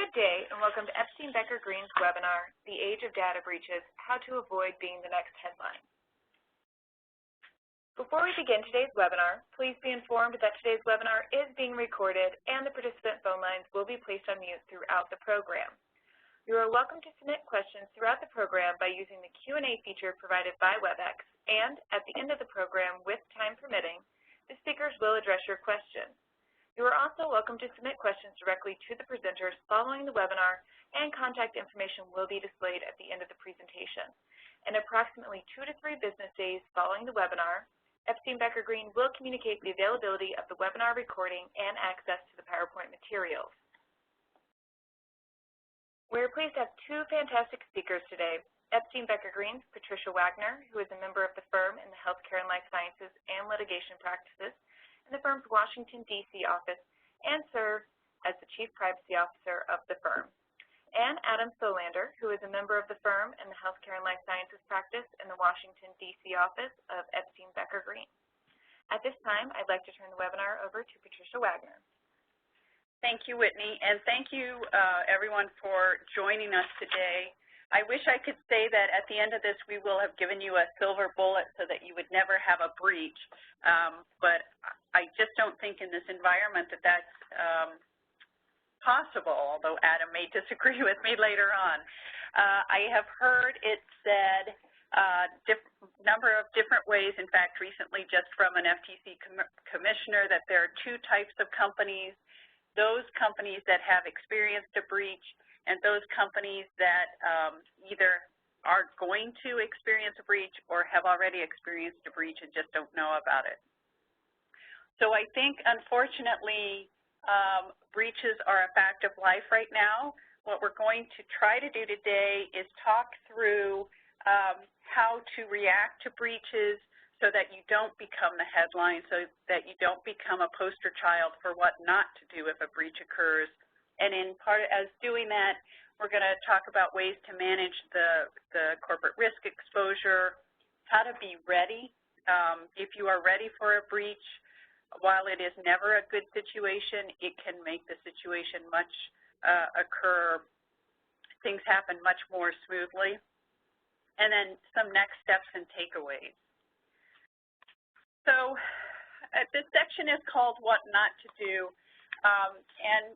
Good day, and welcome to Epstein Becker Green's webinar, The Age of Data Breaches, How to Avoid Being the Next Headline. Before we begin today's webinar, please be informed that today's webinar is being recorded and the participant phone lines will be placed on mute throughout the program. You are welcome to submit questions throughout the program by using the Q&A feature provided by WebEx, and at the end of the program, with time permitting, the speakers will address your questions. You are also welcome to submit questions directly to the presenters following the webinar, and contact information will be displayed at the end of the presentation. In approximately 2 to 3 business days following the webinar, Epstein Becker Green will communicate the availability of the webinar recording and access to the PowerPoint materials. We're pleased to have 2 fantastic speakers today. Epstein Becker Green's Patricia Wagner, who is a member of the firm in the healthcare and life sciences and litigation practices in the firm's Washington, D.C. office, and serves as the Chief Privacy Officer of the firm. And Adam Solander, who is a member of the firm in the healthcare and life sciences practice in the Washington, D.C. office of Epstein Becker Green. At this time, I'd like to turn the webinar over to Patricia Wagner. Thank you, Whitney, and thank you, everyone, for joining us today. I wish I could say that at the end of this we will have given you a silver bullet so that you would never have a breach, but I just don't think in this environment that that's possible, although Adam may disagree with me later on. I have heard it said number of different ways, in fact, recently just from an FTC commissioner, that there are 2 types of companies: those companies that have experienced a breach and those companies that either are going to experience a breach or have already experienced a breach and just don't know about it. So I think, unfortunately, breaches are a fact of life right now. What we're going to try to do today is talk through how to react to breaches so that you don't become the headline, so that you don't become a poster child for what not to do if a breach occurs. And as doing that, we're going to talk about ways to manage the corporate risk exposure, how to be ready. If you are ready for a breach, while it is never a good situation, it can make the situation things happen much more smoothly. And then some next steps and takeaways. So this section is called What Not to Do, and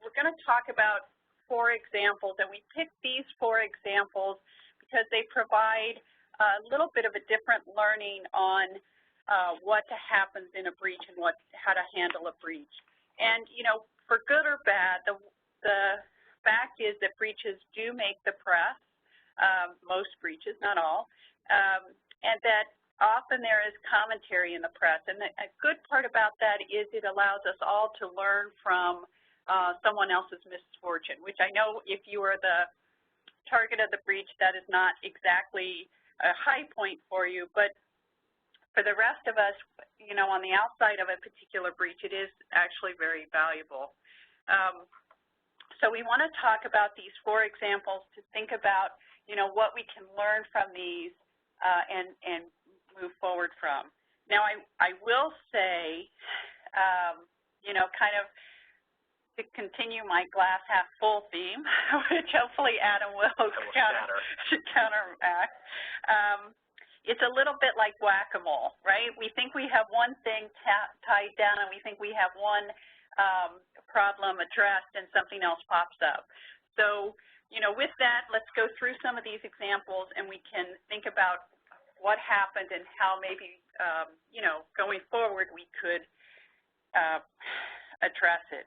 we're going to talk about 4 examples, and we picked these 4 examples because they provide a little bit of a different learning on what happens in a breach and how to handle a breach. And, you know, for good or bad, the fact is that breaches do make the press, most breaches, not all, and that often there is commentary in the press. And a good part about that is it allows us all to learn from someone else's misfortune, which I know if you are the target of the breach, that is not exactly a high point for you, but for the rest of us, you know, on the outside of a particular breach, it is actually very valuable. So we want to talk about these 4 examples to think about, you know, what we can learn from these and move forward from. Now, I will say, you know, kind of to continue my glass half full theme, which hopefully Adam will counteract. It's a little bit like whack-a-mole, right? We think we have one thing tied down and we think we have one problem addressed and something else pops up. So, you know, with that, let's go through some of these examples and we can think about what happened and how maybe, you know, going forward we could address it.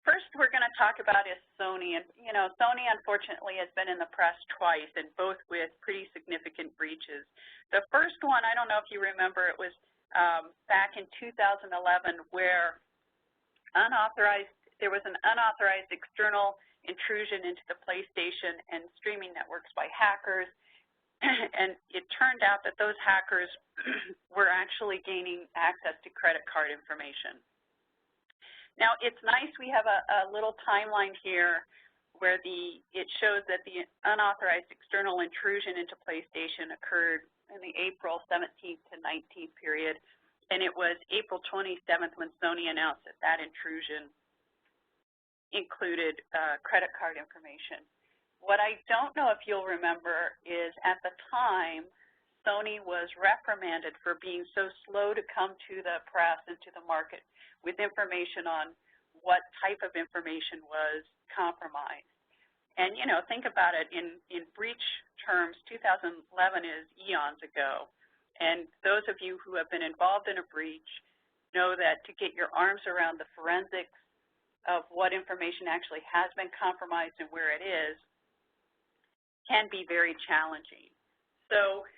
First we're going to talk about is Sony, and you know, Sony unfortunately has been in the press twice, and both with pretty significant breaches. The first one, I don't know if you remember, it was back in 2011 where there was an unauthorized external intrusion into the PlayStation and streaming networks by hackers, and it turned out that those hackers were actually gaining access to credit card information. Now, it's nice we have a little timeline here where it shows that the unauthorized external intrusion into PlayStation occurred in the April 17th to 19th period, and it was April 27th when Sony announced that intrusion included credit card information. What I don't know if you'll remember is at the time, Sony was reprimanded for being so slow to come to the press and to the market with information on what type of information was compromised. And, you know, think about it, in breach terms, 2011 is eons ago. And those of you who have been involved in a breach know that to get your arms around the forensics of what information actually has been compromised and where it is can be very challenging. So,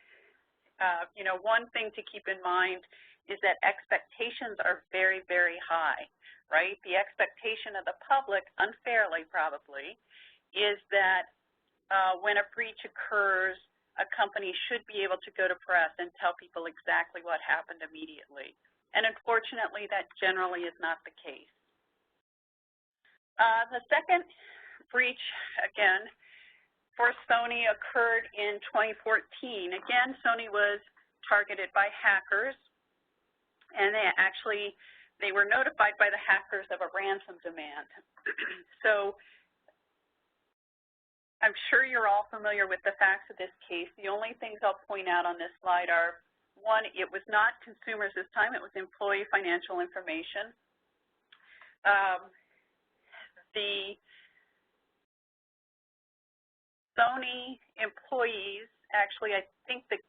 you know, one thing to keep in mind is that expectations are very, very high, right? The expectation of the public, unfairly probably, is that when a breach occurs, a company should be able to go to press and tell people exactly what happened immediately. And unfortunately, that generally is not the case. The second breach, again, for Sony occurred in 2014. Again, Sony was targeted by hackers, and they were notified by the hackers of a ransom demand. So I'm sure you're all familiar with the facts of this case. The only things I'll point out on this slide are, one, it was not consumers this time, it was employee financial information. The Sony employees, actually, I think the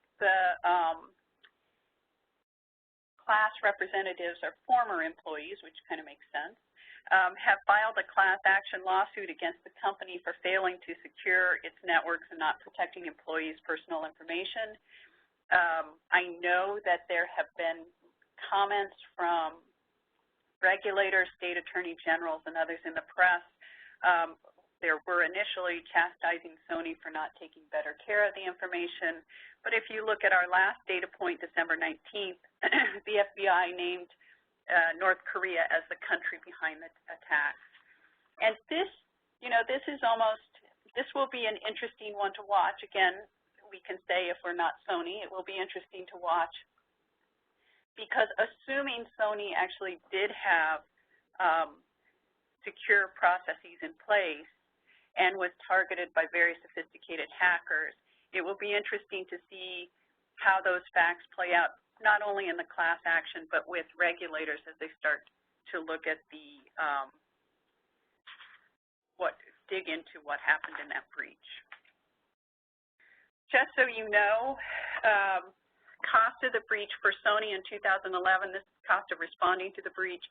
class representatives are former employees, which kind of makes sense, have filed a class action lawsuit against the company for failing to secure its networks and not protecting employees' personal information. I know that there have been comments from regulators, state attorney generals, and others in the press. There were initially chastising Sony for not taking better care of the information. But if you look at our last data point, December 19th, the FBI named North Korea as the country behind the attack. And this, you know, this will be an interesting one to watch. Again, we can say if we're not Sony, it will be interesting to watch, because assuming Sony actually did have secure processes in place and was targeted by very sophisticated hackers, it will be interesting to see how those facts play out, not only in the class action, but with regulators as they start to look at the dig into what happened in that breach. Just so you know, cost of the breach for Sony in 2011, this cost of responding to the breach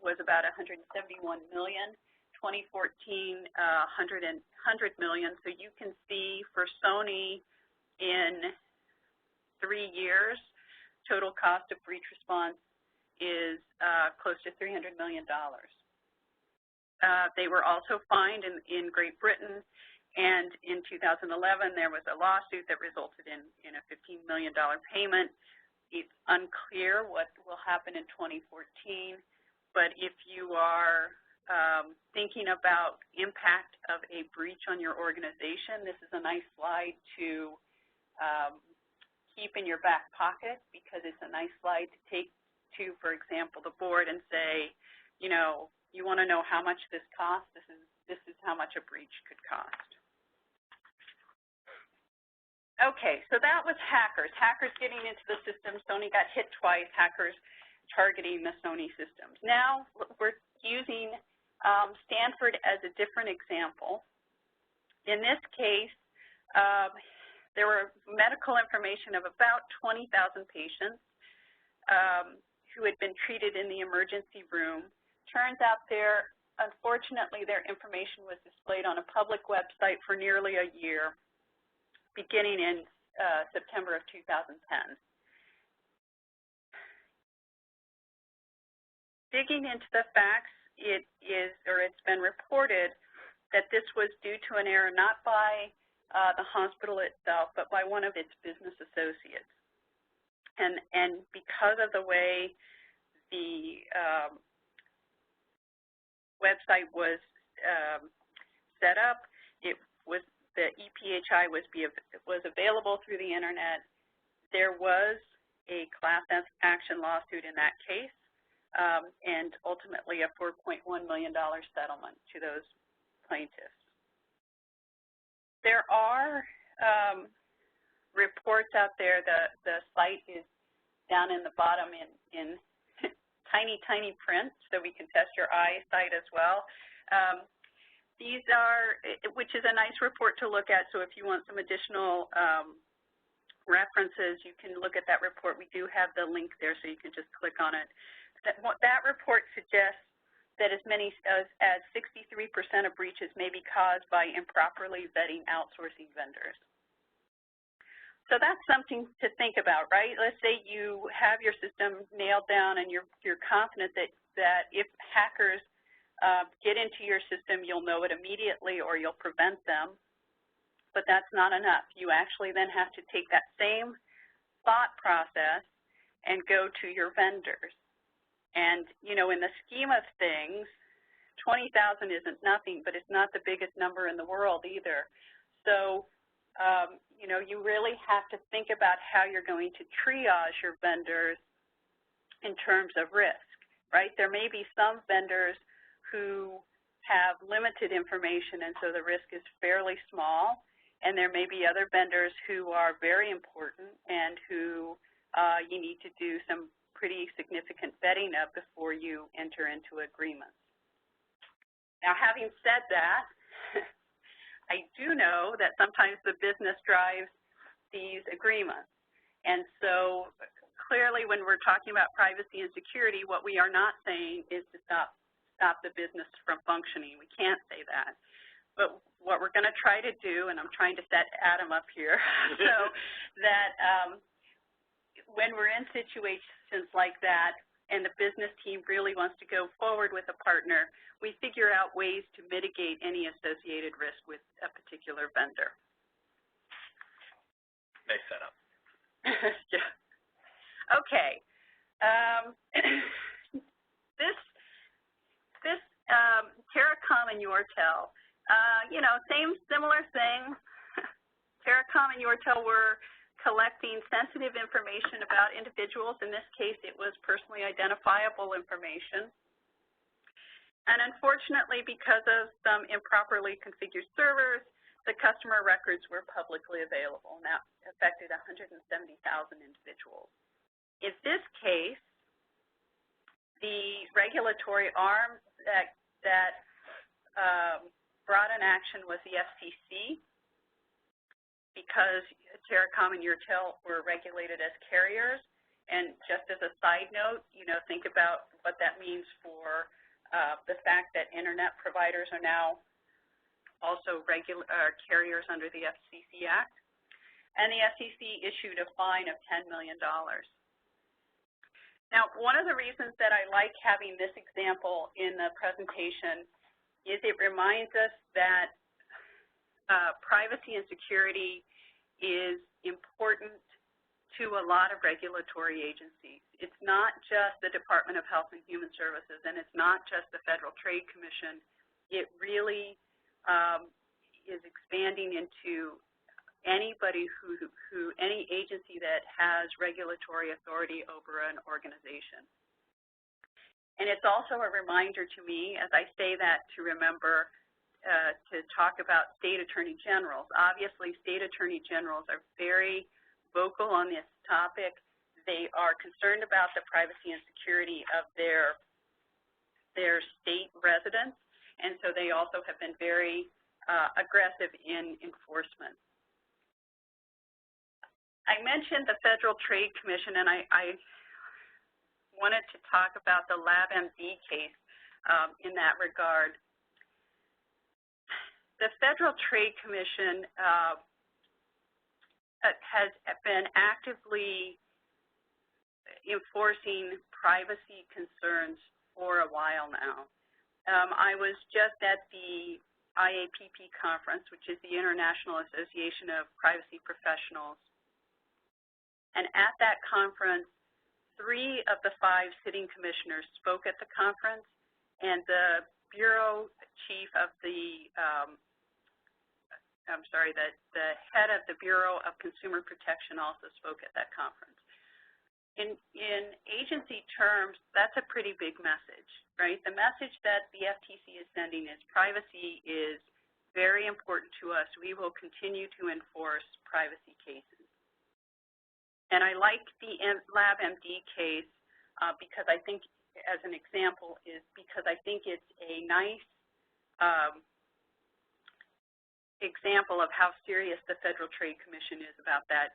was about $171 million. 2014, $100 million. So you can see for Sony in 3 years, total cost of breach response is close to $300 million. They were also fined in Great Britain, and in 2011 there was a lawsuit that resulted in a $15 million payment. It's unclear what will happen in 2014, but if you are thinking about impact of a breach on your organization, this is a nice slide to keep in your back pocket, because it's a nice slide to take to, for example, the board and say, you know, you want to know how much this costs? This is how much a breach could cost. Okay, so that was hackers. Hackers getting into the system. Sony got hit twice. Hackers targeting the Sony systems. Now we're using Stanford as a different example. In this case, there were medical information of about 20,000 patients who had been treated in the emergency room. Turns out unfortunately, their information was displayed on a public website for nearly a year, beginning in September of 2010. Digging into the facts, it's been reported that this was due to an error not by the hospital itself, but by one of its business associates. And because of the way the website was set up, the EPHI was available through the internet. There was a class action lawsuit in that case. and ultimately a $4.1 million settlement to those plaintiffs. There are reports out there. The site is down in the bottom in tiny, tiny print, so we can test your eyesight as well. These are, which is a nice report to look at, so if you want some additional references, you can look at that report. We do have the link there, so you can just click on it. That report suggests that as many as 63% of breaches may be caused by improperly vetting outsourcing vendors. So that's something to think about, right? Let's say you have your system nailed down and you're confident that if hackers get into your system, you'll know it immediately or you'll prevent them. But that's not enough. You actually then have to take that same thought process and go to your vendors. And, you know, in the scheme of things, 20,000 isn't nothing, but it's not the biggest number in the world either. So, you know, you really have to think about how you're going to triage your vendors in terms of risk, right? There may be some vendors who have limited information, and so the risk is fairly small. And there may be other vendors who are very important and who you need to do some pretty significant vetting of before you enter into agreements. Now, having said that, I do know that sometimes the business drives these agreements. And so clearly when we're talking about privacy and security, what we are not saying is to stop the business from functioning. We can't say that. But what we're going to try to do, and I'm trying to set Adam up here, so that when we're in situations like that and the business team really wants to go forward with a partner, we figure out ways to mitigate any associated risk with a particular vendor. Nice setup. Yeah. Okay. This Terracom and Yortel, you know, similar thing. Terracom and Yortel were collecting sensitive information about individuals. In this case, it was personally identifiable information. And unfortunately, because of some improperly configured servers, the customer records were publicly available, and that affected 170,000 individuals. In this case, the regulatory arm that brought an action was the FTC, because Terracom and Yortel were regulated as carriers. And just as a side note, you know, think about what that means for the fact that internet providers are now also carriers under the FCC Act. And the FCC issued a fine of $10 million. Now, one of the reasons that I like having this example in the presentation is it reminds us that privacy and security is important to a lot of regulatory agencies. It's not just the Department of Health and Human Services, and it's not just the Federal Trade Commission. It really is expanding into anybody any agency that has regulatory authority over an organization. And it's also a reminder to me, as I say that, to remember to talk about state attorney generals. Obviously, state attorney generals are very vocal on this topic. They are concerned about the privacy and security of their state residents, and so they also have been very aggressive in enforcement. I mentioned the Federal Trade Commission, and I wanted to talk about the LabMD case in that regard. The Federal Trade Commission has been actively enforcing privacy concerns for a while now. I was just at the IAPP conference, which is the International Association of Privacy Professionals. And at that conference, 3 of the 5 sitting commissioners spoke at the conference, and the bureau chief of the the head of the Bureau of Consumer Protection also spoke at that conference. in agency terms, that's a pretty big message, right? The message that the FTC is sending is privacy is very important to us. We will continue to enforce privacy cases. And I like the LabMD case because I think, as an example, is because I think it's a nice example of how serious the Federal Trade Commission is about that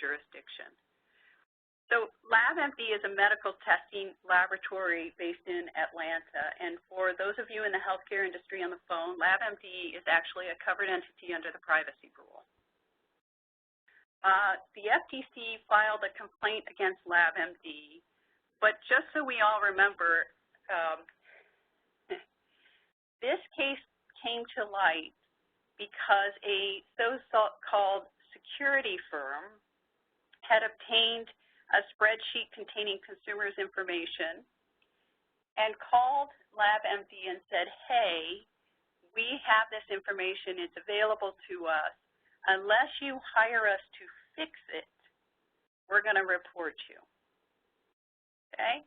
jurisdiction. So LabMD is a medical testing laboratory based in Atlanta, and for those of you in the healthcare industry on the phone, LabMD is actually a covered entity under the privacy rule. The FTC filed a complaint against LabMD, but just so we all remember, this case came to light because a so-called security firm had obtained a spreadsheet containing consumers' information and called LabMD and said, hey, we have this information, it's available to us. Unless you hire us to fix it, we're going to report you. Okay?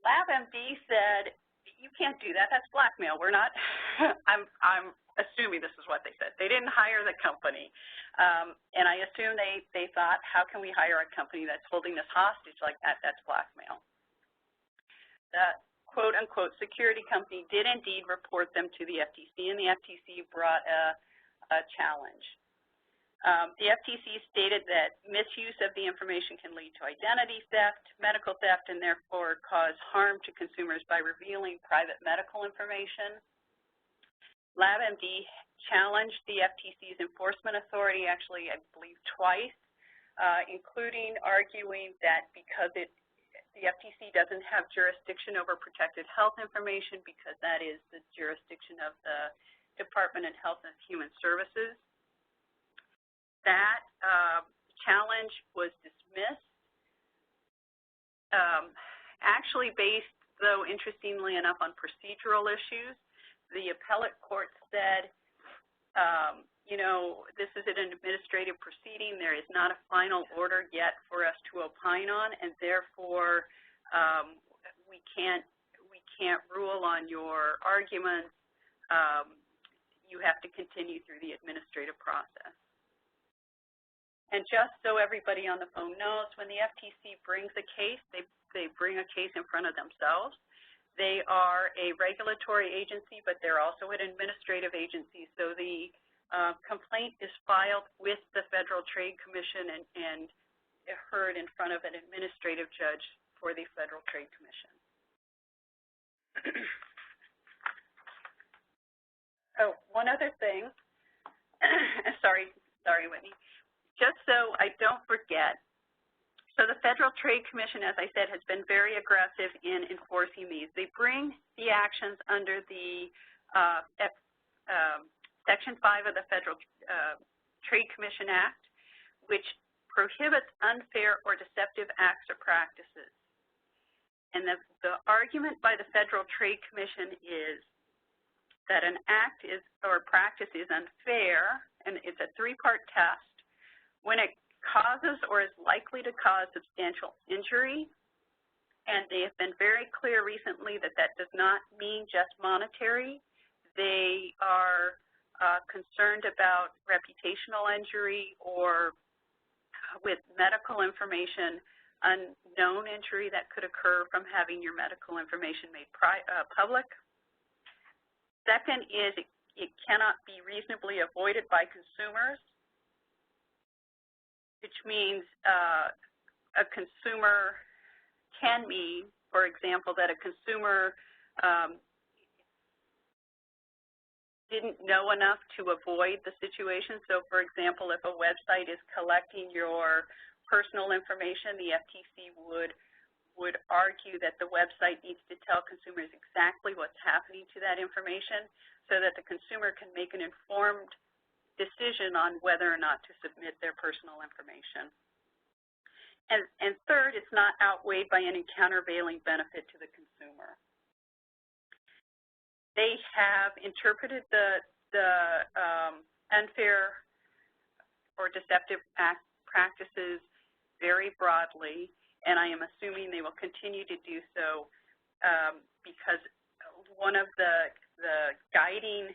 LabMD said, you can't do that, that's blackmail. We're not, I'm assuming this is what they said. They didn't hire the company. And I assume they thought, how can we hire a company that's holding us hostage like that? That's blackmail. The quote-unquote security company did indeed report them to the FTC, and the FTC brought a challenge. The FTC stated that misuse of the information can lead to identity theft, medical theft, and therefore cause harm to consumers by revealing private medical information. LabMD challenged the FTC's enforcement authority, actually, I believe, twice, including arguing that because the FTC doesn't have jurisdiction over protected health information because that is the jurisdiction of the Department of Health and Human Services. That challenge was dismissed, actually based, though, interestingly enough, on procedural issues. The appellate court said, you know, this is an administrative proceeding. There is not a final order yet for us to opine on, and therefore we can't rule on your arguments. You have to continue through the administrative process. And just so everybody on the phone knows, when the FTC brings a case, they bring a case in front of themselves. They are a regulatory agency, but they're also an administrative agency. So the complaint is filed with the Federal Trade Commission and heard in front of an administrative judge for the Federal Trade Commission. Oh, one other thing. Sorry, Whitney. Just so I don't forget, so the Federal Trade Commission, as I said, has been very aggressive in enforcing these. They bring the actions under the Section 5 of the Federal Trade Commission Act, which prohibits unfair or deceptive acts or practices. And the argument by the Federal Trade Commission is that an act is or practice is unfair, and it's a three-part test, when it causes or is likely to cause substantial injury, and they have been very clear recently that that does not mean just monetary. They are concerned about reputational injury or with medical information, unknown injury that could occur from having your medical information made public. Second is it cannot be reasonably avoided by consumers, which means a consumer can mean, for example, that a consumer didn't know enough to avoid the situation. So, for example, if a website is collecting your personal information, the FTC would argue that the website needs to tell consumers exactly what's happening to that information so that the consumer can make an informed decision on whether or not to submit their personal information. And third, it's not outweighed by any countervailing benefit to the consumer. They have interpreted the unfair or deceptive act practices very broadly, and I am assuming they will continue to do so because one of the guiding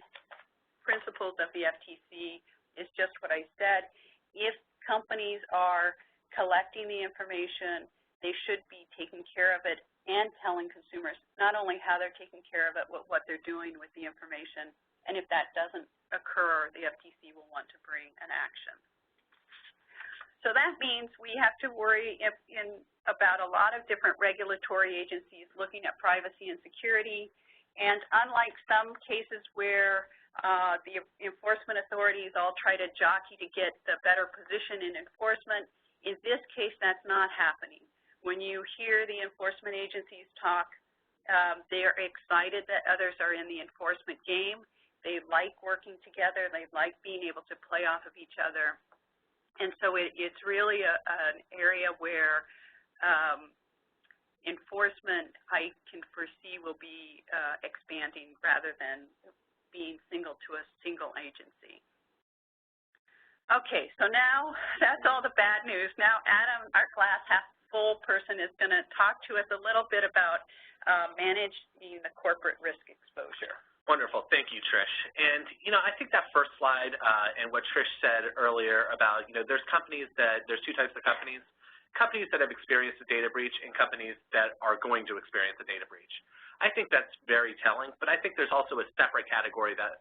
principles of the FTC is just what I said. If companies are collecting the information, they should be taking care of it and telling consumers not only how they're taking care of it, but what they're doing with the information. And if that doesn't occur, the FTC will want to bring an action. So that means we have to worry about a lot of different regulatory agencies looking at privacy and security. And unlike some cases where the enforcement authorities all try to jockey to get the better position in enforcement, in this case, that's not happening. When you hear the enforcement agencies talk, they are excited that others are in the enforcement game. They like working together. They like being able to play off of each other. And so it's really an area where enforcement, I can foresee, will be expanding rather than being single to a single agency. Okay, so now that's all the bad news. Now Adam, our glass half full person, is going to talk to us a little bit about managing the corporate risk exposure. Wonderful. Thank you, Trish. And, I think that first slide and what Trish said earlier about, there's two types of companies that have experienced a data breach and companies that are going to experience a data breach. I think that's very telling, but I think there's also a separate category that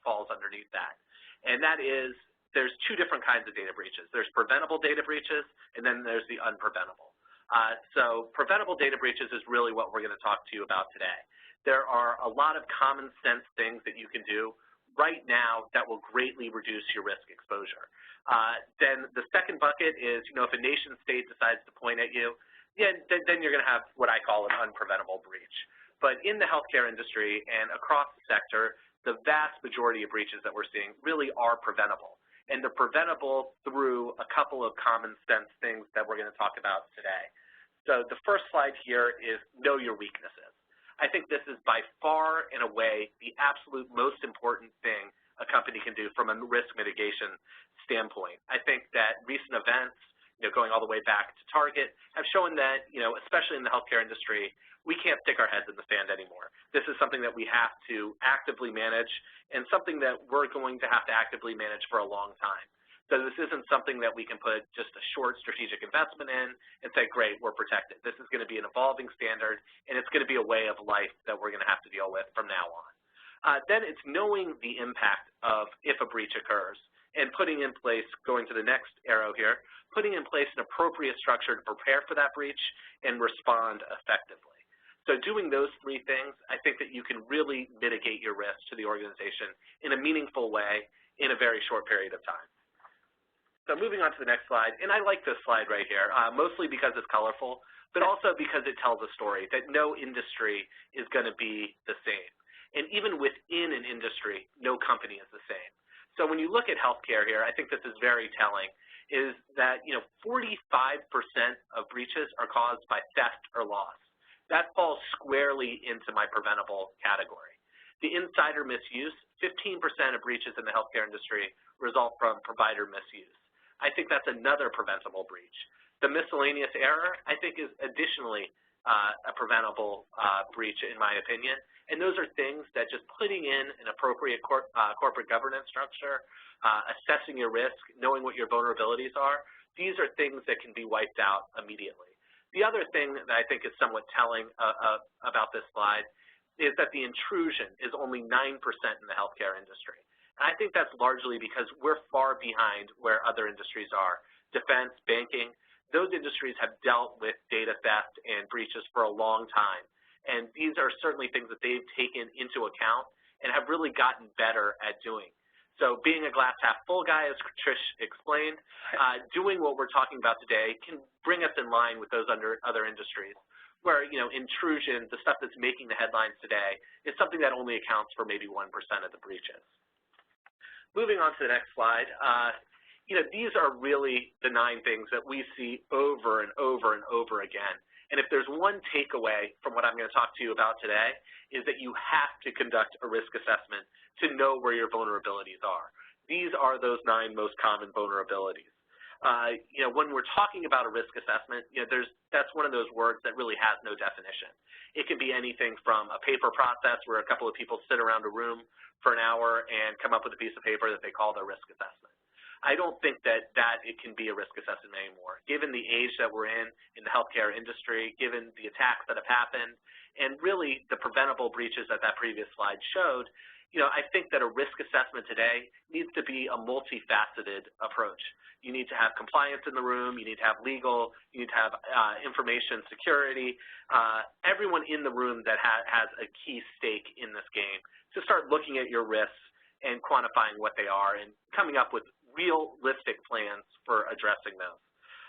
falls underneath that. And that is, there's two different kinds of data breaches. There's preventable data breaches, and then there's the unpreventable. So preventable data breaches is really what we're going to talk to you about today. There are a lot of common sense things that you can do right now that will greatly reduce your risk exposure. Then the second bucket is, if a nation state decides to point at you, then you're going to have what I call an unpreventable breach. But in the healthcare industry and across the sector, the vast majority of breaches that we're seeing really are preventable. And they're preventable through a couple of common sense things that we're going to talk about today. So the first slide here is know your weaknesses. I think this is by far and away the absolute most important thing a company can do from a risk mitigation standpoint. I think that recent events, going all the way back to Target, have shown that, especially in the healthcare industry, we can't stick our heads in the sand anymore. This is something that we have to actively manage and something that we're going to have to actively manage for a long time. So this isn't something that we can put just a short strategic investment in and say, great, we're protected. This is going to be an evolving standard, and it's going to be a way of life that we're going to have to deal with from now on. Then it's knowing the impact of if a breach occurs and putting in place, going to the next arrow here, putting in place an appropriate structure to prepare for that breach and respond effectively. So doing those three things, I think that you can really mitigate your risk to the organization in a meaningful way in a very short period of time. So moving on to the next slide, and I like this slide right here, mostly because it's colorful, but also because it tells a story that no industry is going to be the same. And even within an industry, no company is the same. So when you look at healthcare here, I think this is very telling, is that 45% of breaches are caused by theft or loss. That falls squarely into my preventable category. The insider misuse, 15% of breaches in the healthcare industry result from provider misuse. I think that's another preventable breach. The miscellaneous error, I think, is additionally a preventable breach, in my opinion. And those are things that just putting in an appropriate corporate governance structure, assessing your risk, knowing what your vulnerabilities are, these are things that can be wiped out immediately. The other thing that I think is somewhat telling about this slide is that the intrusion is only 9% in the healthcare industry. And I think that's largely because we're far behind where other industries are. Defense, banking, those industries have dealt with data theft and breaches for a long time. And these are certainly things that they've taken into account and have really gotten better at doing. So being a glass half full guy, as Trish explained, doing what we're talking about today can bring us in line with those other industries where, intrusion, the stuff that's making the headlines today, is something that only accounts for maybe 1% of the breaches. Moving on to the next slide, these are really the 9 things that we see over and over and over again. And if there's one takeaway from what I'm going to talk to you about today, is that you have to conduct a risk assessment to know where your vulnerabilities are. These are those 9 most common vulnerabilities. When we're talking about a risk assessment, that's one of those words that really has no definition. It can be anything from a paper process where a couple of people sit around a room for an hour and come up with a piece of paper that they call their risk assessment. I don't think that it can be a risk assessment anymore. Given the age that we're in the healthcare industry, given the attacks that have happened, and really the preventable breaches that previous slide showed, I think that a risk assessment today needs to be a multifaceted approach. You need to have compliance in the room, you need to have legal, you need to have information security, everyone in the room that has a key stake in this game to start looking at your risks and quantifying what they are and coming up with realistic plans for addressing those.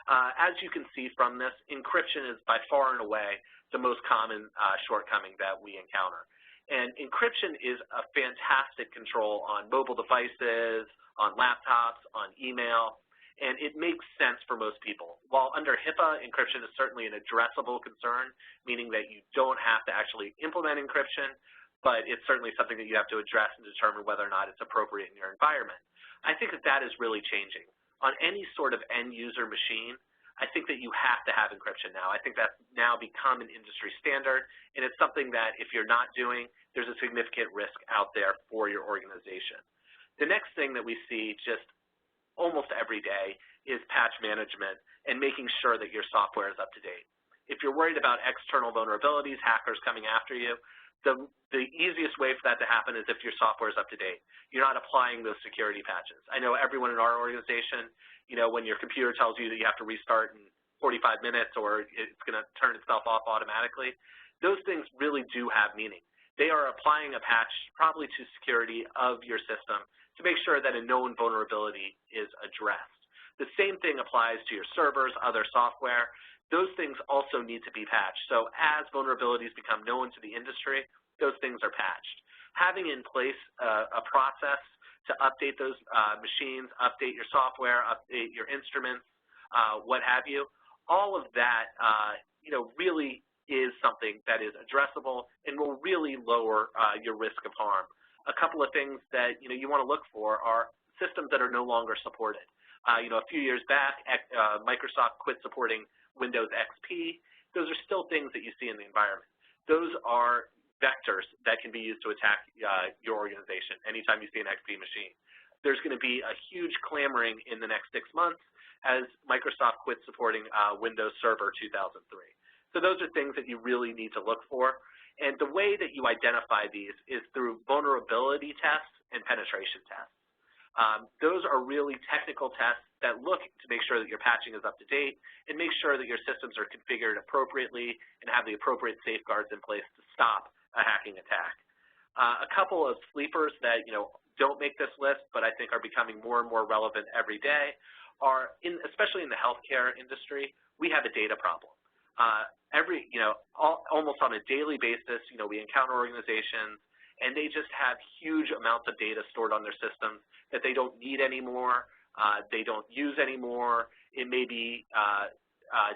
As you can see from this, encryption is by far and away the most common shortcoming that we encounter. And encryption is a fantastic control on mobile devices, on laptops, on email, and it makes sense for most people. While under HIPAA, encryption is certainly an addressable concern, meaning that you don't have to actually implement encryption, but it's certainly something that you have to address and determine whether or not it's appropriate in your environment. I think that is really changing. On any sort of end-user machine, I think that you have to have encryption now. I think that's now become an industry standard, and it's something that if you're not doing, there's a significant risk out there for your organization. The next thing that we see just almost every day is patch management and making sure that your software is up to date. If you're worried about external vulnerabilities, hackers coming after you, the easiest way for that to happen is if your software is up to date. You're not applying those security patches. I know everyone in our organization, when your computer tells you that you have to restart in 45 minutes or it's going to turn itself off automatically, those things really do have meaning. They are applying a patch probably to security of your system to make sure that a known vulnerability is addressed. The same thing applies to your servers, other software. Those things also need to be patched. So as vulnerabilities become known to the industry, those things are patched. Having in place a process to update those machines, update your software, update your instruments, what have you, all of that, really is something that is addressable and will really lower your risk of harm. A couple of things that you want to look for are systems that are no longer supported. A few years back, Microsoft quit supporting Windows XP. Those are still things that you see in the environment. Those are vectors that can be used to attack your organization anytime you see an XP machine. There's going to be a huge clamoring in the next 6 months as Microsoft quits supporting Windows Server 2003. So those are things that you really need to look for. And the way that you identify these is through vulnerability tests and penetration tests. Those are really technical tests that look to make sure that your patching is up to date and make sure that your systems are configured appropriately and have the appropriate safeguards in place to stop a hacking attack. A couple of sleepers that don't make this list but I think are becoming more and more relevant every day are, especially in the healthcare industry, we have a data problem. Almost on a daily basis, we encounter organizations and they just have huge amounts of data stored on their systems that they don't need anymore, they don't use anymore. It may be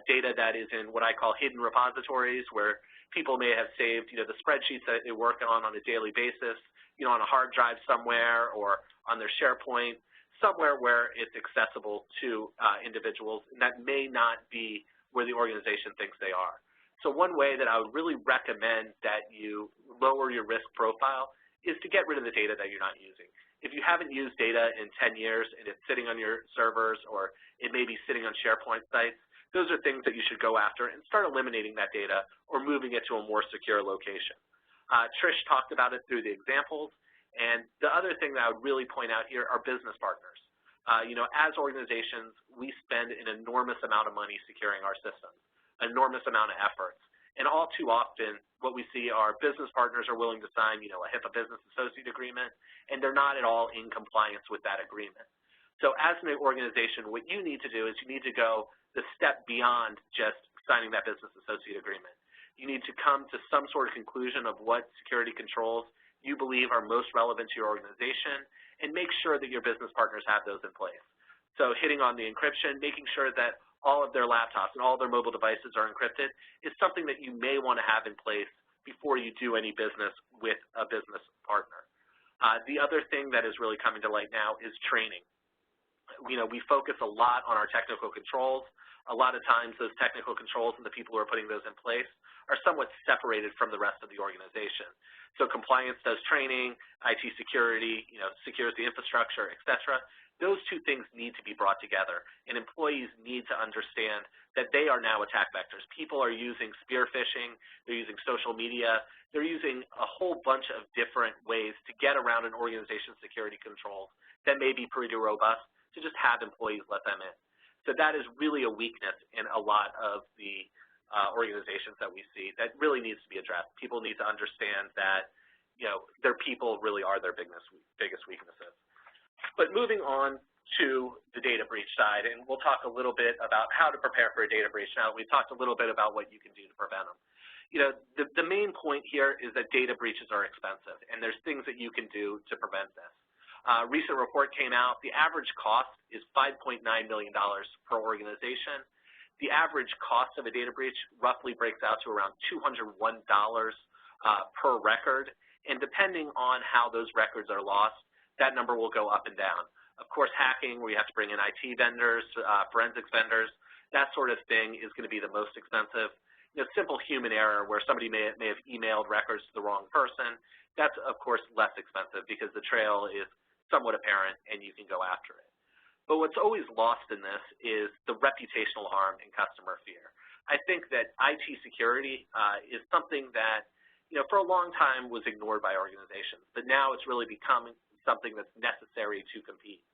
data that is in what I call hidden repositories where people may have saved, the spreadsheets that they work on a daily basis, on a hard drive somewhere or on their SharePoint, somewhere where it's accessible to individuals, and that may not be where the organization thinks they are. So one way that I would really recommend that you lower your risk profile is to get rid of the data that you're not using. If you haven't used data in 10 years and it's sitting on your servers or it may be sitting on SharePoint sites, those are things that you should go after and start eliminating that data or moving it to a more secure location. Trish talked about it through the examples, and the other thing that I would really point out here are business partners. As organizations, we spend an enormous amount of money securing our systems, enormous amount of efforts. And all too often, what we see are business partners are willing to sign, a HIPAA business associate agreement, and they're not at all in compliance with that agreement. So as an organization, what you need to do is you need to go the step beyond just signing that business associate agreement. You need to come to some sort of conclusion of what security controls you believe are most relevant to your organization and make sure that your business partners have those in place. So hitting on the encryption, making sure that all of their laptops and all their mobile devices are encrypted is something that you may want to have in place before you do any business with a business partner. The other thing that is really coming to light now is training. we focus a lot on our technical controls. A lot of times those technical controls and the people who are putting those in place are somewhat separated from the rest of the organization. So compliance does training, IT security, secures the infrastructure, et cetera. Those two things need to be brought together, and employees need to understand that they are now attack vectors. People are using spear phishing, they're using social media, they're using a whole bunch of different ways to get around an organization's security controls that may be pretty robust to just have employees let them in. So that is really a weakness in a lot of the organizations that we see that really needs to be addressed. People need to understand that, their people really are their biggest weaknesses. But moving on to the data breach side, and we'll talk a little bit about how to prepare for a data breach. Now, we've talked a little bit about what you can do to prevent them. The main point here is that data breaches are expensive, and there's things that you can do to prevent this. A recent report came out. The average cost is $5.9 million per organization. The average cost of a data breach roughly breaks out to around $201 per record, and depending on how those records are lost, that number will go up and down. Of course, hacking, where you have to bring in IT vendors, forensics vendors, that sort of thing is going to be the most expensive. Simple human error where somebody may have emailed records to the wrong person, that's, of course, less expensive because the trail is somewhat apparent and you can go after it. But what's always lost in this is the reputational harm and customer fear. I think that IT security is something that, for a long time was ignored by organizations, but now it's really becoming something that's necessary to compete.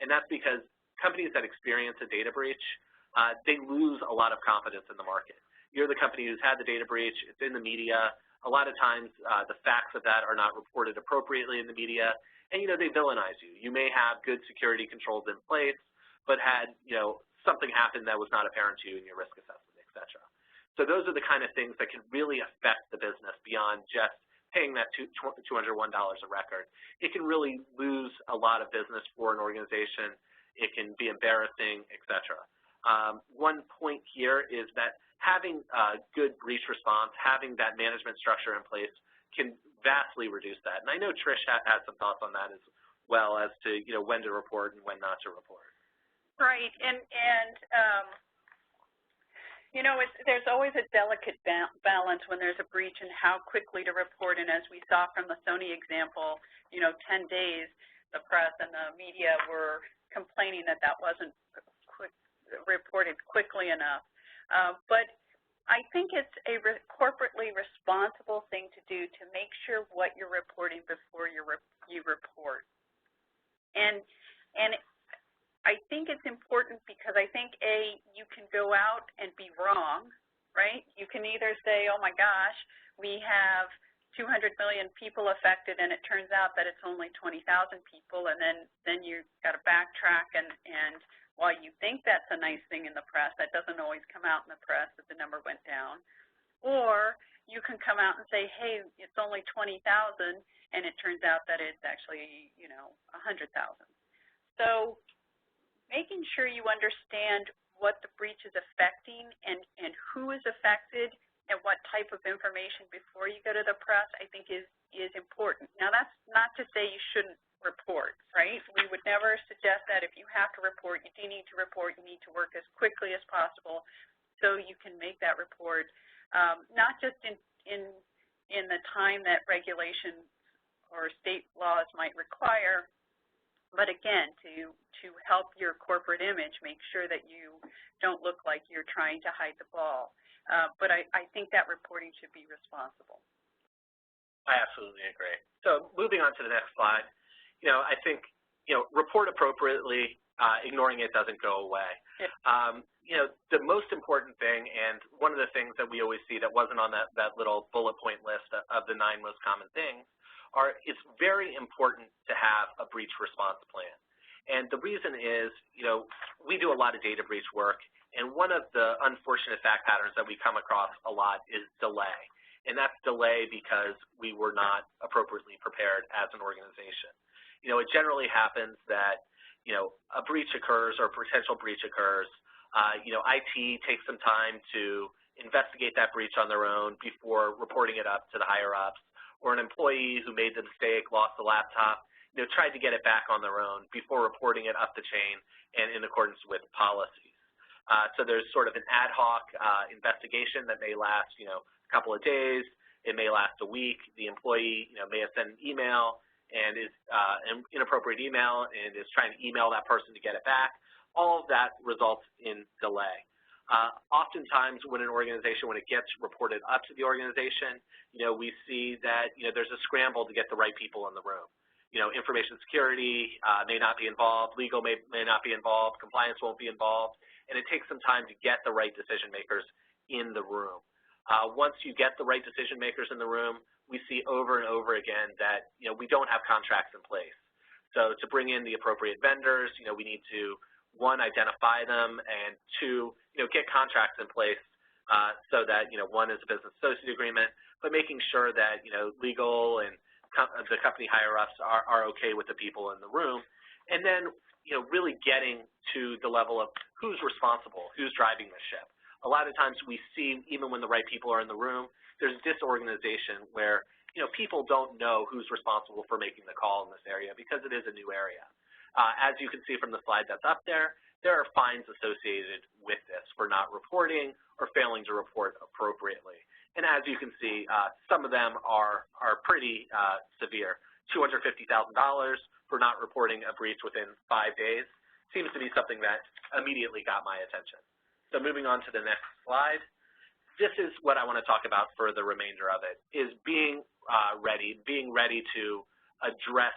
And that's because companies that experience a data breach, they lose a lot of confidence in the market. You're the company who's had the data breach, it's in the media. A lot of times the facts of that are not reported appropriately in the media, and they villainize you. You may have good security controls in place, but had something happen that was not apparent to you in your risk assessment, et cetera. So those are the kind of things that can really affect the business beyond just paying that $201 a record. It can really lose a lot of business for an organization. It can be embarrassing, et cetera. One point here is that having a good breach response, having that management structure in place can vastly reduce that. And I know Trish had some thoughts on that as well as to, when to report and when not to report. Right, and there's always a delicate balance when there's a breach and how quickly to report. And as we saw from the Sony example, 10 days, the press and the media were complaining that wasn't reported quickly enough. But I think it's a corporately responsible thing to do to make sure what you're reporting before you report. And I think it's important because I think, you can go out and be wrong, right? You can either say, oh my gosh, we have 200 million people affected, and it turns out that it's only 20,000 people, and then you've got to backtrack, and while you think that's a nice thing in the press, that doesn't always come out in the press that the number went down. Or you can come out and say, hey, it's only 20,000, and it turns out that it's actually, 100,000. So making sure you understand what the breach is affecting and who is affected and what type of information before you go to the press, I think is important. Now, that's not to say you shouldn't report, right? We would never suggest that if you have to report, you do need to report, you need to work as quickly as possible so you can make that report, not just in the time that regulation or state laws might require, but again, to help your corporate image, make sure that you don't look like you're trying to hide the ball. But I think that reporting should be responsible. I absolutely agree. So moving on to the next slide, I think, report appropriately, ignoring it doesn't go away. The most important thing, and one of the things that we always see that wasn't on that little bullet point list of the 9 most common things, it's very important to have a breach response plan. And the reason is, we do a lot of data breach work, and one of the unfortunate fact patterns that we come across a lot is delay. And that's delay because we were not appropriately prepared as an organization. It generally happens that, a breach occurs or a potential breach occurs. IT takes some time to investigate that breach on their own before reporting it up to the higher-ups, or an employee who made the mistake lost the laptop. tried to get it back on their own before reporting it up the chain and in accordance with policies. So there's sort of an ad hoc investigation that may last, a couple of days. It may last a week. The employee, may have sent an email and is an inappropriate email and is trying to email that person to get it back. All of that results in delay. Oftentimes when an organization, when it gets reported up to the organization, we see that, there's a scramble to get the right people in the room. Information security may not be involved, legal may not be involved, compliance won't be involved, and it takes some time to get the right decision makers in the room. Once you get the right decision makers in the room, we see over and over again that, we don't have contracts in place. So to bring in the appropriate vendors, we need to, one, identify them, and two, get contracts in place so that, one is a business associate agreement, but making sure that, legal and the company higher-ups are okay with the people in the room, and then, really getting to the level of who's responsible, who's driving the ship. A lot of times we see, even when the right people are in the room, there's disorganization where, people don't know who's responsible for making the call in this area because it is a new area. As you can see from the slide that's up there are fines associated with this for not reporting or failing to report appropriately. And as you can see, some of them are pretty severe. $250,000 for not reporting a breach within 5 days seems to be something that immediately got my attention. So moving on to the next slide, this is what I want to talk about for the remainder of it, is being ready to address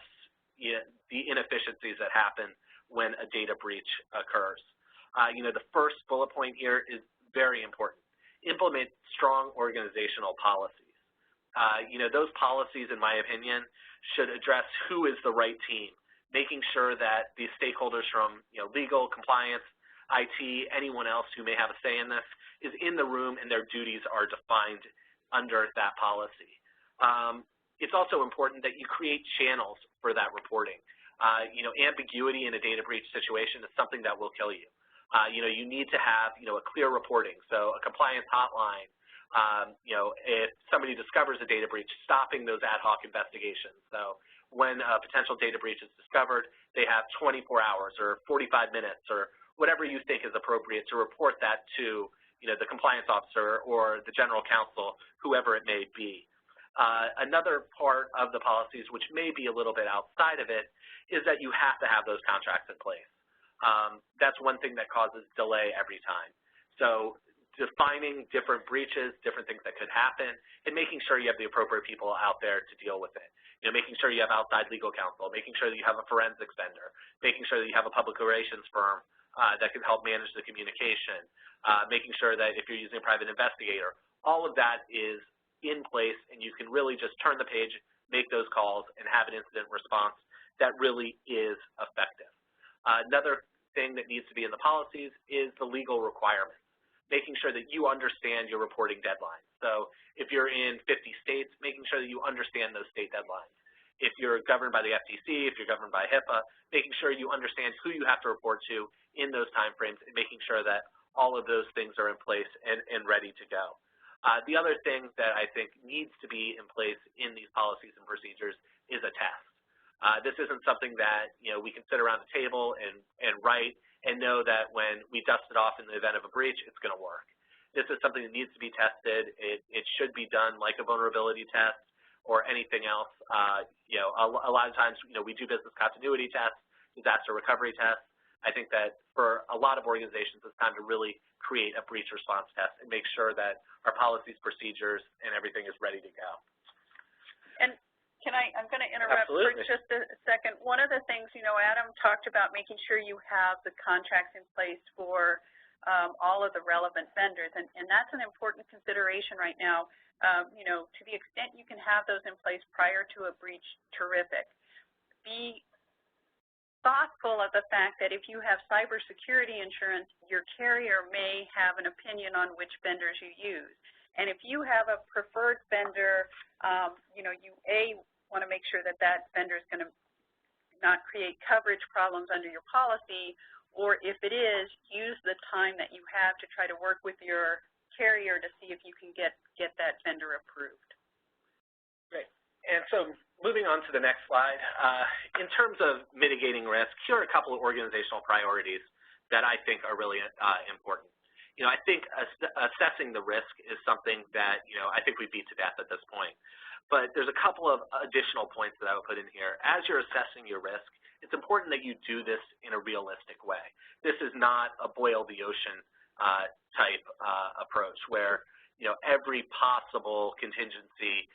the inefficiencies that happen when a data breach occurs. The first bullet point here is very important. Implement strong organizational policies. Those policies, in my opinion, should address who is the right team, making sure that the stakeholders from legal, compliance, IT, anyone else who may have a say in this is in the room and their duties are defined under that policy. It's also important that you create channels for that reporting. Ambiguity in a data breach situation is something that will kill you. You need to have, a clear reporting. So a compliance hotline, if somebody discovers a data breach, stopping those ad hoc investigations. So when a potential data breach is discovered, they have 24 hours or 45 minutes or whatever you think is appropriate to report that to, the compliance officer or the general counsel, whoever it may be. Another part of the policies, which may be a little bit outside of it, is that you have to have those contracts in place. That's one thing that causes delay every time. So defining different breaches, different things that could happen, and making sure you have the appropriate people out there to deal with it. Making sure you have outside legal counsel, making sure that you have a forensics vendor, making sure that you have a public relations firm that can help manage the communication, making sure that if you're using a private investigator, all of that is in place, and you can really just turn the page, make those calls, and have an incident response that really is effective. Another thing that needs to be in the policies is the legal requirements, making sure that you understand your reporting deadlines. So if you're in 50 states, making sure that you understand those state deadlines. If you're governed by the FTC, if you're governed by HIPAA, making sure you understand who you have to report to in those timeframes and making sure that all of those things are in place and ready to go. The other thing that I think needs to be in place in these policies and procedures is a test. This isn't something that we can sit around the table and write and know that when we dust it off in the event of a breach, it's going to work. This is something that needs to be tested. It should be done like a vulnerability test or anything else. A lot of times, we do business continuity tests, disaster recovery tests. I think that for a lot of organizations, it's time to really create a breach response test and make sure that our policies, procedures, and everything is ready to go. And I'm going to interrupt Absolutely. for just a second. One of the things, Adam talked about making sure you have the contracts in place for all of the relevant vendors, and that's an important consideration right now. To the extent you can have those in place prior to a breach, terrific. Be thoughtful of the fact that if you have cybersecurity insurance, your carrier may have an opinion on which vendors you use. And if you have a preferred vendor, you want to make sure that that vendor is going to not create coverage problems under your policy, or if it is, use the time that you have to try to work with your carrier to see if you can get that vendor approved. Great. And so moving on to the next slide, in terms of mitigating risk, here are a couple of organizational priorities that I think are really important. I think assessing the risk is something that, I think we beat to death at this point. But there's a couple of additional points that I would put in here. As you're assessing your risk, it's important that you do this in a realistic way. This is not a boil the ocean type approach where, every possible contingency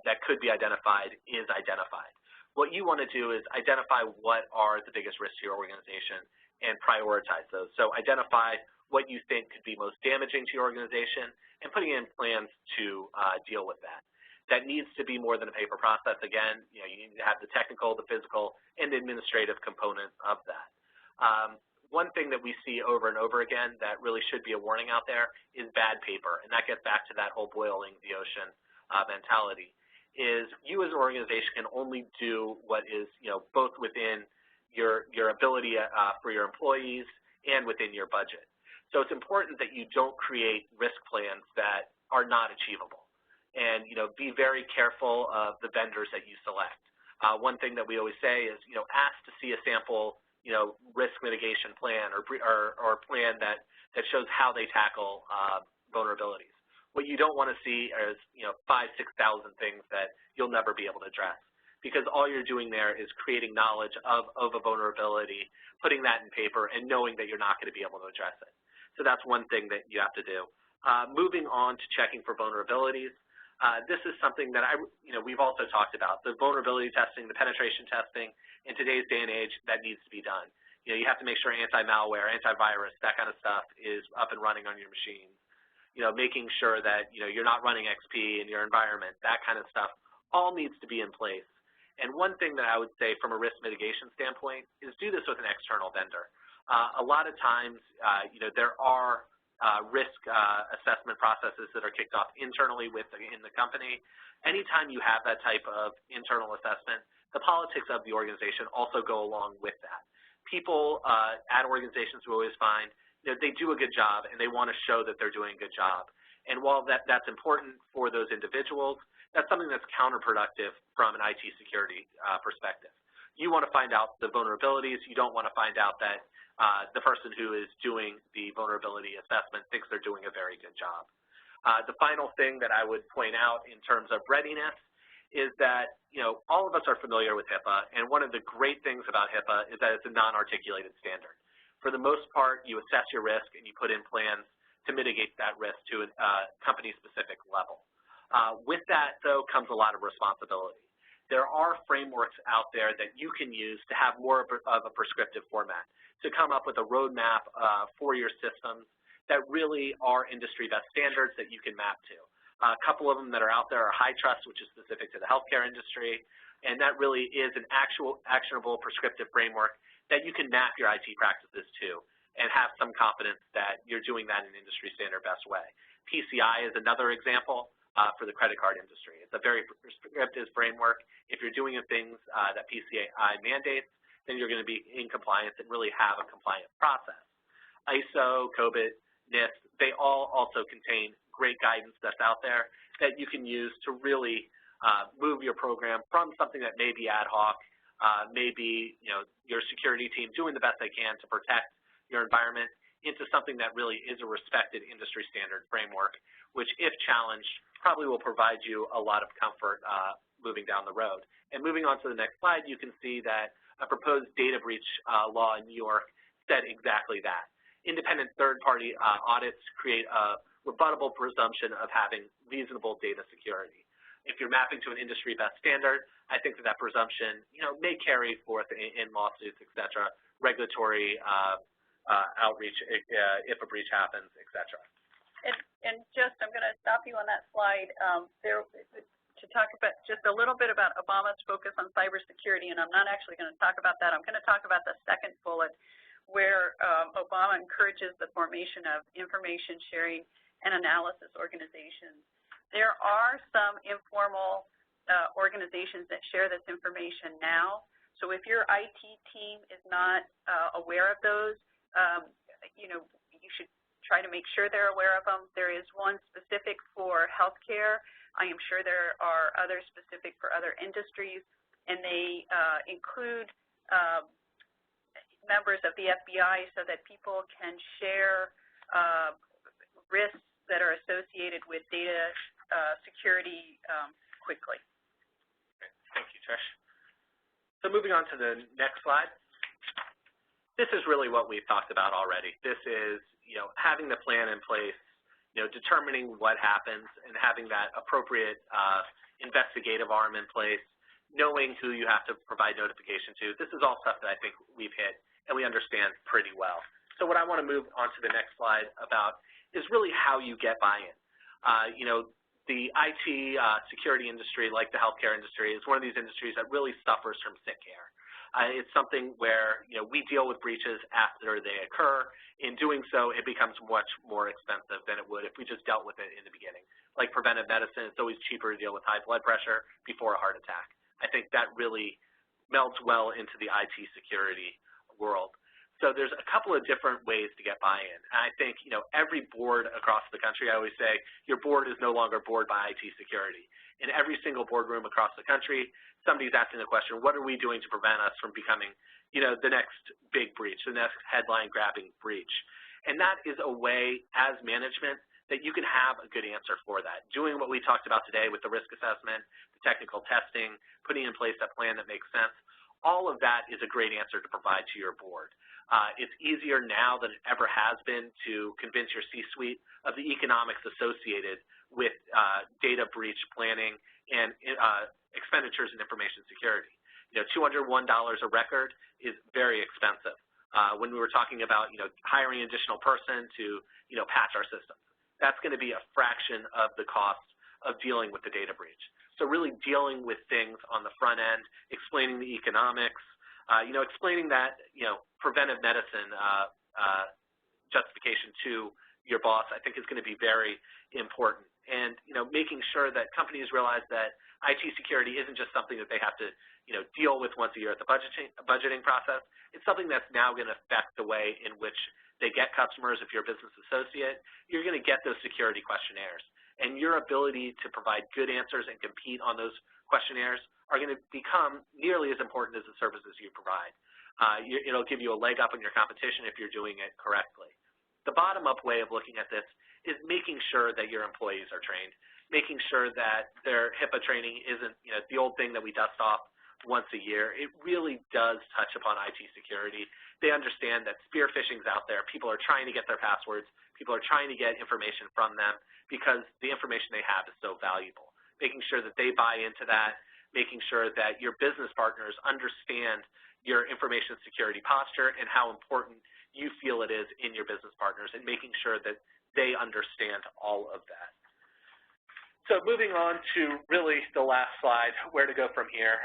that could be identified is identified. What you want to do is identify what are the biggest risks to your organization and prioritize those. So identify what you think could be most damaging to your organization and putting in plans to deal with that. That needs to be more than a paper process. Again, you need to have the technical, the physical, and the administrative component of that. One thing that we see over and over again that really should be a warning out there is bad paper, and that gets back to that whole boiling the ocean mentality, is you as an organization can only do what is, both within your ability for your employees and within your budget. So it's important that you don't create risk plans that are not achievable. And, be very careful of the vendors that you select. One thing that we always say is, ask to see a sample, risk mitigation plan or plan that shows how they tackle vulnerabilities. What you don't want to see is, 5,000, 6,000 things that you'll never be able to address, because all you're doing there is creating knowledge of a vulnerability, putting that in paper, and knowing that you're not going to be able to address it. So that's one thing that you have to do. Moving on to checking for vulnerabilities. This is something that we've also talked about, the vulnerability testing, the penetration testing. In today's day and age, that needs to be done. You have to make sure anti-malware, antivirus, that kind of stuff is up and running on your machines. Making sure that, you're not running XP in your environment, that kind of stuff, all needs to be in place. And one thing that I would say from a risk mitigation standpoint is do this with an external vendor. A lot of times, there are risk assessment processes that are kicked off internally in the company. Anytime you have that type of internal assessment, the politics of the organization also go along with that. People at organizations we always find, they do a good job and they want to show that they're doing a good job. And while that's important for those individuals, that's something that's counterproductive from an IT security perspective. You want to find out the vulnerabilities. You don't want to find out that the person who is doing the vulnerability assessment thinks they're doing a very good job. The final thing that I would point out in terms of readiness is that, all of us are familiar with HIPAA, and one of the great things about HIPAA is that it's a non-articulated standard. For the most part, you assess your risk and you put in plans to mitigate that risk to a company-specific level. With that, though, comes a lot of responsibility. There are frameworks out there that you can use to have more of a prescriptive format, to come up with a roadmap for your systems that really are industry best standards that you can map to. A couple of them that are out there are HITRUST, which is specific to the healthcare industry, and that really is an actionable prescriptive framework that you can map your IT practices to and have some confidence that you're doing that in an industry standard best way. PCI is another example for the credit card industry. It's a very prescriptive framework. If you're doing things that PCI mandates, then you're going to be in compliance and really have a compliant process. ISO, COBIT, NIST, they all also contain great guidance that's out there that you can use to really move your program from something that may be ad hoc, maybe your security team doing the best they can to protect your environment, into something that really is a respected industry standard framework, which if challenged probably will provide you a lot of comfort moving down the road. And moving on to the next slide, you can see that a proposed data breach law in New York said exactly that. Independent third-party audits create a rebuttable presumption of having reasonable data security. If you're mapping to an industry best standard, I think that presumption, may carry forth in lawsuits, et cetera, regulatory outreach if a breach happens, et cetera. And just, I'm going to stop you on that slide to talk about just a little bit about Obama's focus on cybersecurity, and I'm not actually going to talk about that. I'm going to talk about the second bullet, where Obama encourages the formation of information sharing and analysis organizations. There are some informal organizations that share this information now. So if your IT team is not aware of those, you should try to make sure they're aware of them. There is one specific for healthcare. I am sure there are others specific for other industries, and they include members of the FBI so that people can share risks that are associated with data security quickly. Great. Thank you, Trish. So moving on to the next slide. This is really what we've talked about already. This is, having the plan in place, determining what happens and having that appropriate investigative arm in place, knowing who you have to provide notification to. This is all stuff that I think we've hit and we understand pretty well. So what I want to move on to the next slide about is really how you get buy-in. The IT security industry, like the healthcare industry, is one of these industries that really suffers from sick care. It's something where we deal with breaches after they occur. In doing so, it becomes much more expensive than it would if we just dealt with it in the beginning. Like preventive medicine, it's always cheaper to deal with high blood pressure before a heart attack. I think that really melds well into the IT security world. So there's a couple of different ways to get buy-in. And I think, every board across the country, I always say, your board is no longer board by IT security. In every single boardroom across the country, somebody's asking the question, what are we doing to prevent us from becoming, the next big breach, the next headline-grabbing breach? And that is a way, as management, that you can have a good answer for that. Doing what we talked about today with the risk assessment, the technical testing, putting in place a plan that makes sense, all of that is a great answer to provide to your board. It's easier now than it ever has been to convince your C-suite of the economics associated with data breach planning and expenditures in information security. $201 a record is very expensive. When we were talking about hiring an additional person to patch our systems, that's going to be a fraction of the cost of dealing with the data breach. So really dealing with things on the front end, explaining the economics, explaining that preventive medicine justification to your boss, I think is going to be very important. And making sure that companies realize that IT security isn't just something that they have to deal with once a year at the budgeting process. It's something that's now going to affect the way in which they get customers. If you're a business associate, you're going to get those security questionnaires. And your ability to provide good answers and compete on those questionnaires are going to become nearly as important as the services you provide. It'll give you a leg up on your competition if you're doing it correctly. The bottom-up way of looking at this is making sure that your employees are trained, making sure that their HIPAA training isn't the old thing that we dust off once a year. It really does touch upon IT security. They understand that spear phishing is out there. People are trying to get their passwords. People are trying to get information from them because the information they have is so valuable. Making sure that they buy into that, making sure that your business partners understand your information security posture and how important you feel it is in your business partners, and making sure that they understand all of that. So moving on to really the last slide, where to go from here.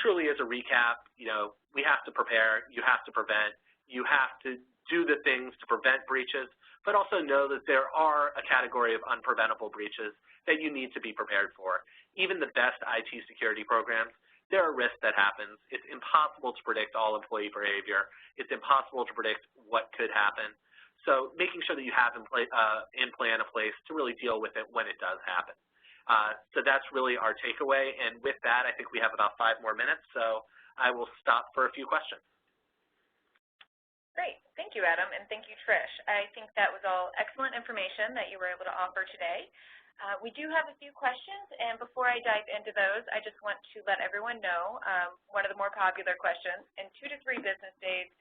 Truly as a recap, we have to prepare, you have to prevent, you have to do the things to prevent breaches, but also know that there are a category of unpreventable breaches that you need to be prepared for. Even the best IT security programs, there are risks that happen. It's impossible to predict all employee behavior. It's impossible to predict what could happen. So making sure that you have in plan a place to really deal with it when it does happen. So that's really our takeaway. And with that, I think we have about 5 more minutes. So I will stop for a few questions. Great. Thank you, Adam, and thank you, Trish. I think that was all excellent information that you were able to offer today. We do have a few questions, and before I dive into those, I just want to let everyone know one of the more popular questions. In 2 to 3 business days,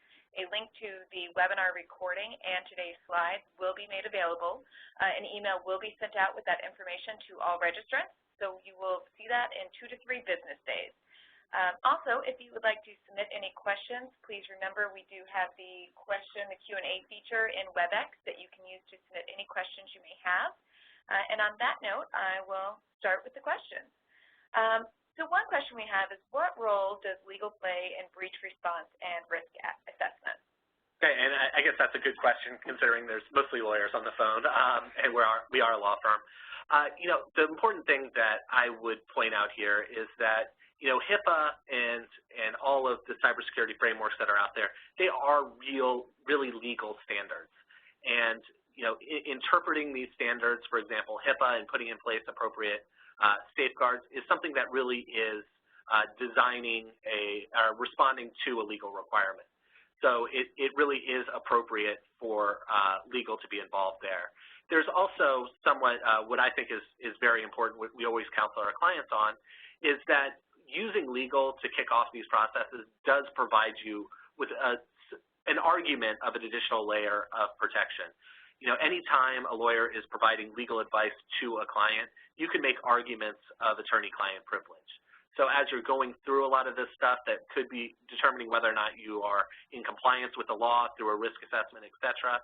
a link to the webinar recording and today's slides will be made available. An email will be sent out with that information to all registrants, so you will see that in 2 to 3 business days. Also, if you would like to submit any questions, please remember we do have the Q&A feature in WebEx that you can use to submit any questions you may have. And on that note, I will start with the questions. So one question we have is, what role does legal play in breach response and risk assessment? Okay, and I guess that's a good question considering there's mostly lawyers on the phone, and we are a law firm. The important thing that I would point out here is that HIPAA and all of the cybersecurity frameworks that are out there, they are really legal standards. And interpreting these standards, for example, HIPAA, and putting in place appropriate safeguards is something that really is responding to a legal requirement. So it really is appropriate for legal to be involved there. There's also somewhat what I think is very important, what we always counsel our clients on, is that using legal to kick off these processes does provide you with an argument of an additional layer of protection. Anytime a lawyer is providing legal advice to a client, you can make arguments of attorney-client privilege. So as you're going through a lot of this stuff that could be determining whether or not you are in compliance with the law through a risk assessment, et cetera,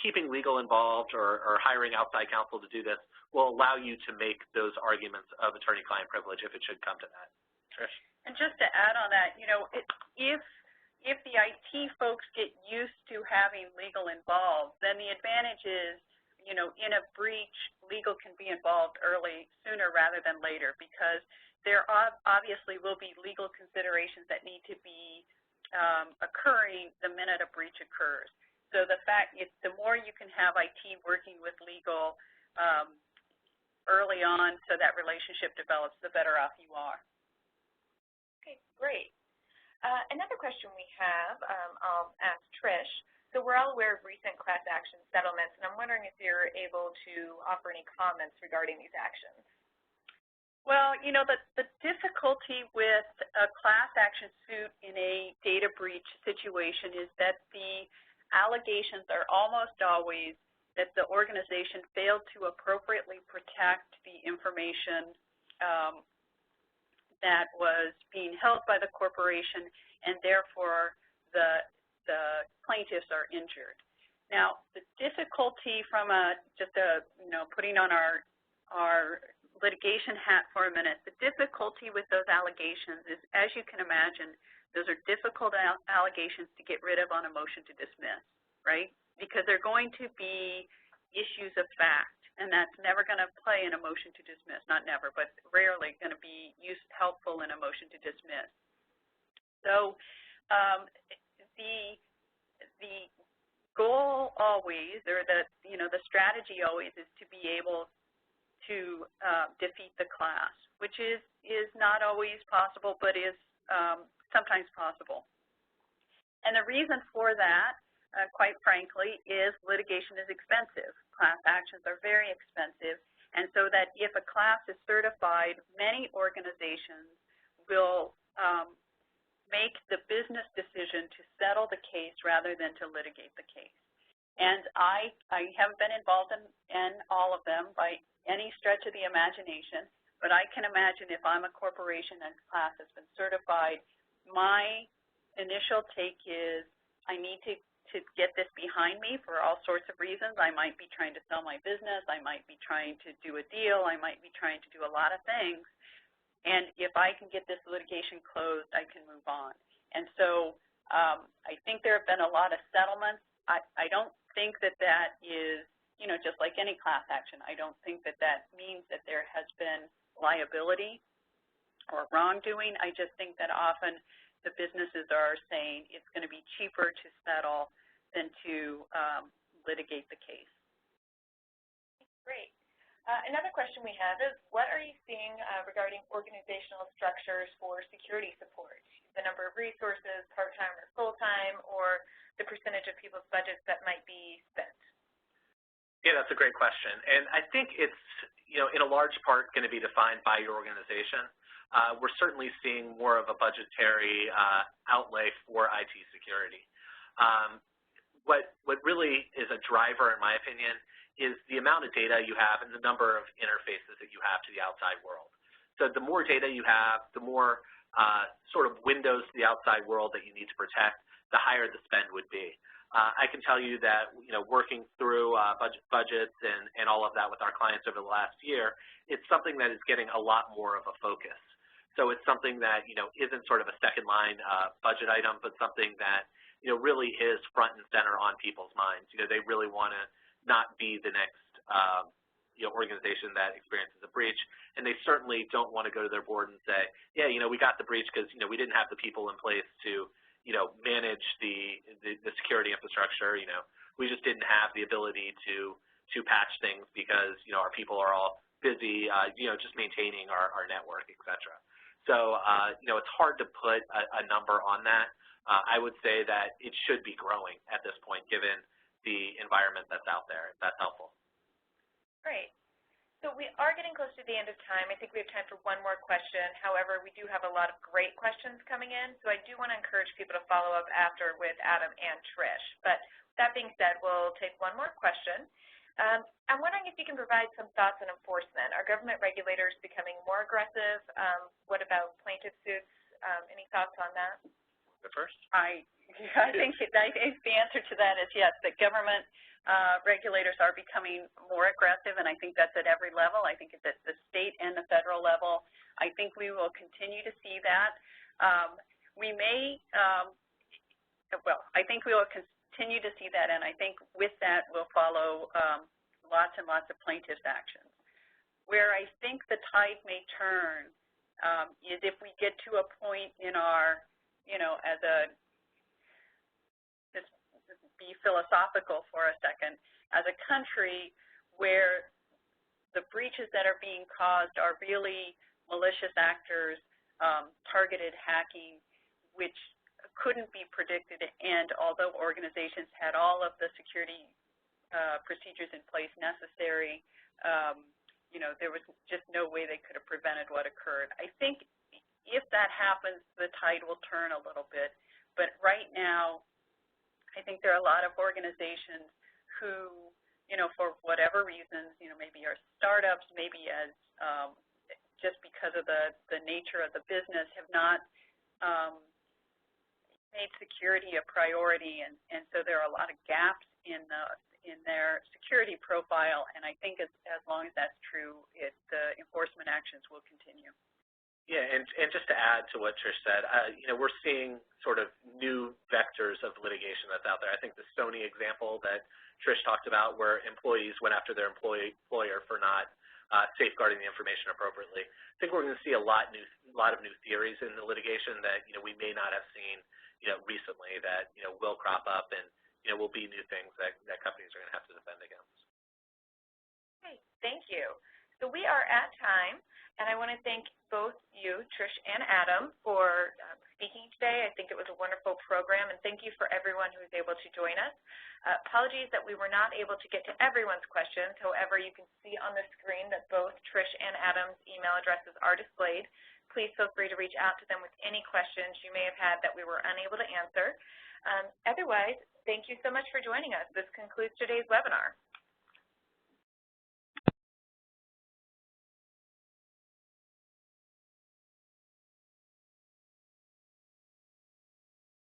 keeping legal involved or hiring outside counsel to do this will allow you to make those arguments of attorney-client privilege if it should come to that. Trish? And just to add on that, if the IT folks get used to having legal involved, then the advantage is, in a breach, legal can be involved sooner rather than later, because there obviously will be legal considerations that need to be occurring the minute a breach occurs. So the more you can have IT working with legal early on so that relationship develops, the better off you are. Okay, great. Another question we have, I'll ask Trish. So we're all aware of recent class action settlements, and I'm wondering if you're able to offer any comments regarding these actions. Well, the difficulty with a class action suit in a data breach situation is that the allegations are almost always that the organization failed to appropriately protect the information that was being held by the corporation, and therefore the plaintiffs are injured. Now, the difficulty from putting on our litigation hat for a minute, the difficulty with those allegations is, as you can imagine, those are difficult allegations to get rid of on a motion to dismiss, right? Because they're going to be issues of fact, and that's never going to play in a motion to dismiss, not never, but rarely going to be helpful in a motion to dismiss. So the goal always, or the strategy always, is to be able to defeat the class, which is not always possible, but is sometimes possible. And the reason for that, quite frankly, is litigation is expensive. Class actions are very expensive, and so that if a class is certified, many organizations will make the business decision to settle the case rather than to litigate the case. And I haven't been involved in all of them by any stretch of the imagination, but I can imagine if I'm a corporation and class has been certified, my initial take is I need to get this behind me for all sorts of reasons. I might be trying to sell my business. I might be trying to do a deal. I might be trying to do a lot of things. And if I can get this litigation closed, I can move on. And so I think there have been a lot of settlements. I don't think that is, just like any class action, I don't think that means that there has been liability or wrongdoing. I just think that often the businesses are saying it's going to be cheaper to settle than to litigate the case. Great. Another question we have is, what are you seeing regarding organizational structures for security support? The number of resources, part-time or full-time, or the percentage of people's budgets that might be spent? Yeah, that's a great question. And I think it's, in a large part going to be defined by your organization. We're certainly seeing more of a budgetary outlay for IT security. What really is a driver, in my opinion, is the amount of data you have and the number of interfaces that you have to the outside world. So the more data you have, the more sort of windows to the outside world that you need to protect, the higher the spend would be. I can tell you that, working through budgets and all of that with our clients over the last year, it's something that is getting a lot more of a focus. So it's something that, isn't sort of a second line budget item, but something that, really is front and center on people's minds. They really want to not be the next, organization that experiences a breach, and they certainly don't want to go to their board and say, yeah, we got the breach because, we didn't have the people in place to, manage the security infrastructure, we just didn't have the ability to patch things because, our people are all busy, just maintaining our network, et cetera. So, it's hard to put a number on that. I would say that it should be growing at this point, given the environment that's out there, if that's helpful. Great. So we are getting close to the end of time. I think we have time for one more question. However, we do have a lot of great questions coming in, so I do want to encourage people to follow up after with Adam and Trish. But that being said, we'll take one more question. I'm wondering if you can provide some thoughts on enforcement. Are government regulators becoming more aggressive? What about plaintiff suits? Any thoughts on that? The first? I think the answer to that is yes, that government regulators are becoming more aggressive, and I think that's at every level. I think it's at the state and the federal level. I think we will continue to see that. I think we will continue to see that, and I think with that will follow lots and lots of plaintiffs' actions. Where I think the tide may turn is if we get to a point in our, just be philosophical for a second, as a country where the breaches that are being caused are really malicious actors, targeted hacking, which couldn't be predicted, and although organizations had all of the security procedures in place necessary, there was just no way they could have prevented what occurred. I think if that happens, the tide will turn a little bit. But right now, I think there are a lot of organizations who, for whatever reasons, maybe are startups, maybe as just because of the nature of the business, have not made security a priority, and so there are a lot of gaps in their security profile, and I think as long as that's true, the enforcement actions will continue. Yeah, and just to add to what Trish said, we're seeing sort of new vectors of litigation that's out there. I think the Sony example that Trish talked about, where employees went after their employer for not safeguarding the information appropriately. I think we're going to see a lot of new theories in the litigation that we may not have seen recently that will crop up and will be new things that companies are going to have to defend against. Okay, thank you. So we are at time, and I want to thank both you, Trish and Adam, for speaking today. I think it was a wonderful program, and thank you for everyone who was able to join us. Apologies that we were not able to get to everyone's questions. However, you can see on the screen that both Trish and Adam's email addresses are displayed. Please feel free to reach out to them with any questions you may have had that we were unable to answer. Otherwise, thank you so much for joining us. This concludes today's webinar.